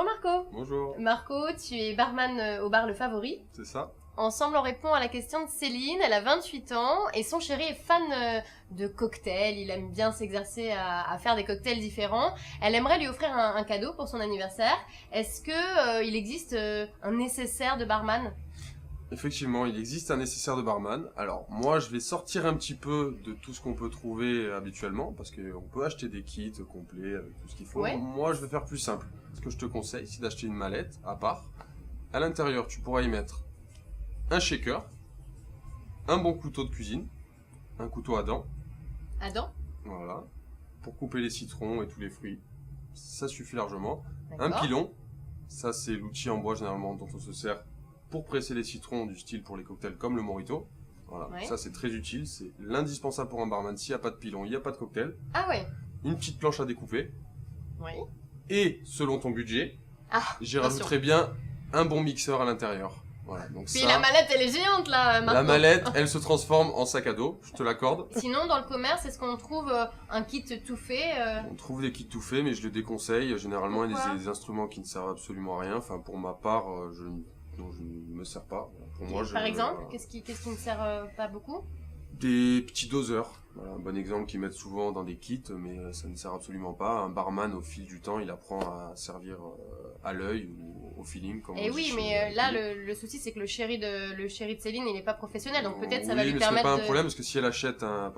Bonjour Marco. Bonjour. Marco, tu es barman au bar Le Favori. C'est ça. Ensemble, on répond à la question de Céline. Elle a 28 ans et son chéri est fan de cocktails. Il aime bien s'exercer à faire des cocktails différents. Elle aimerait lui offrir un cadeau pour son anniversaire. Est-ce que il existe un nécessaire de barman? Effectivement, il existe un nécessaire de barman. Alors, moi, je vais sortir un petit peu de tout ce qu'on peut trouver habituellement, parce qu'on peut acheter des kits complets avec tout ce qu'il faut. Ouais. Moi, je vais faire plus simple. Ce que je te conseille, c'est d'acheter une mallette à part. À l'intérieur, tu pourras y mettre un shaker, un bon couteau de cuisine, un couteau à dents, Adam? voilà, pour couper les citrons et tous les fruits. Ça suffit largement. Un D'accord. pilon, ça c'est l'outil en bois généralement dont on se sert pour presser les citrons du style pour les cocktails comme le mojito. Voilà, Ouais. ça c'est très utile, c'est l'indispensable pour un barman. S'il n'y a pas de pilon, il n'y a pas de cocktail. Ah ouais. Une petite planche à découper. Oui. Et selon ton budget, Ah, j'y attention. rajouterai bien un bon mixeur à l'intérieur. Voilà, donc Puis ça, la mallette, elle est géante là, Marco. la mallette, elle se transforme en sac à dos, je te l'accorde. Sinon, dans le commerce, est-ce qu'on trouve un kit tout fait On trouve des kits tout faits, mais je le déconseille. Généralement, il y a Pourquoi des instruments qui ne servent absolument à rien. Enfin, pour ma part, je ne me sers pas. Pour moi, Par exemple, qu'est-ce qui ne sert pas beaucoup? des petits doseurs. Voilà, un bon exemple qu'ils mettent souvent dans des kits, mais ça ne sert absolument pas. Un barman, au fil du temps, il apprend à servir à l'œil ou au feeling. Comme Et on dit oui, chez mais les là, Anglais. le souci, c'est que le chéri de Céline, il n'est pas professionnel, donc peut-être ça va Oui, lui mais permettre ce n'est pas de... un problème, parce que si elle achète un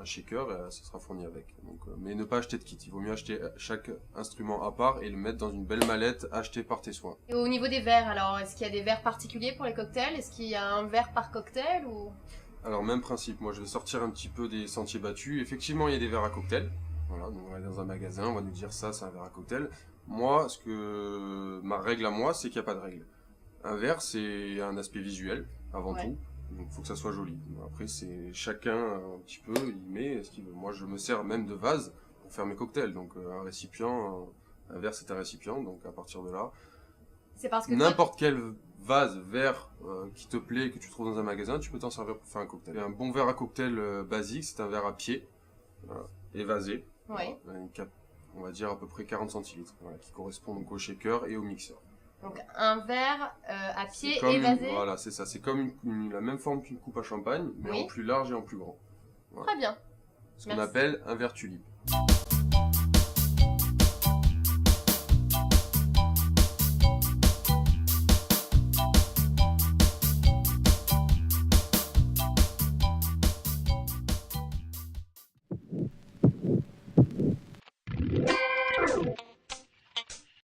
shaker, ça sera fourni avec. Donc, mais ne pas acheter de kit. Il vaut mieux acheter chaque instrument à part et le mettre dans une belle mallette achetée par tes soins. Et au niveau des verres, alors, est-ce qu'il y a des verres particuliers pour les cocktails? Est-ce qu'il y a un verre par cocktail ou... Alors, même principe, moi je vais sortir un petit peu des sentiers battus. Effectivement, il y a des verres à cocktail. Voilà, donc on va aller dans un magasin, on va nous dire ça, c'est un verre à cocktail. Moi, ma règle à moi, c'est qu'il n'y a pas de règle. Un verre, c'est un aspect visuel, avant Ouais. tout. Donc, il faut que ça soit joli. Après, c'est chacun un petit peu, il met ce qu'il veut. Moi, je me sers même de vase pour faire mes cocktails. Donc, un récipient, un verre, c'est un récipient. Donc, à partir de là, C'est parce que toi, n'importe quel vase, verre qui te plaît, que tu trouves dans un magasin, tu peux t'en servir pour faire un cocktail. Et un bon verre à cocktail basique, c'est un verre à pied, voilà, évasé, Ouais. voilà, on va dire à peu près 40 centilitres, voilà, qui correspond donc au shaker et au mixeur. donc un verre à C'est pied comme évasé. voilà, c'est ça, c'est comme la même forme qu'une coupe à champagne, mais Oui. en plus large et en plus grand. Très bien. Ce qu'on Merci. appelle un verre tulipe.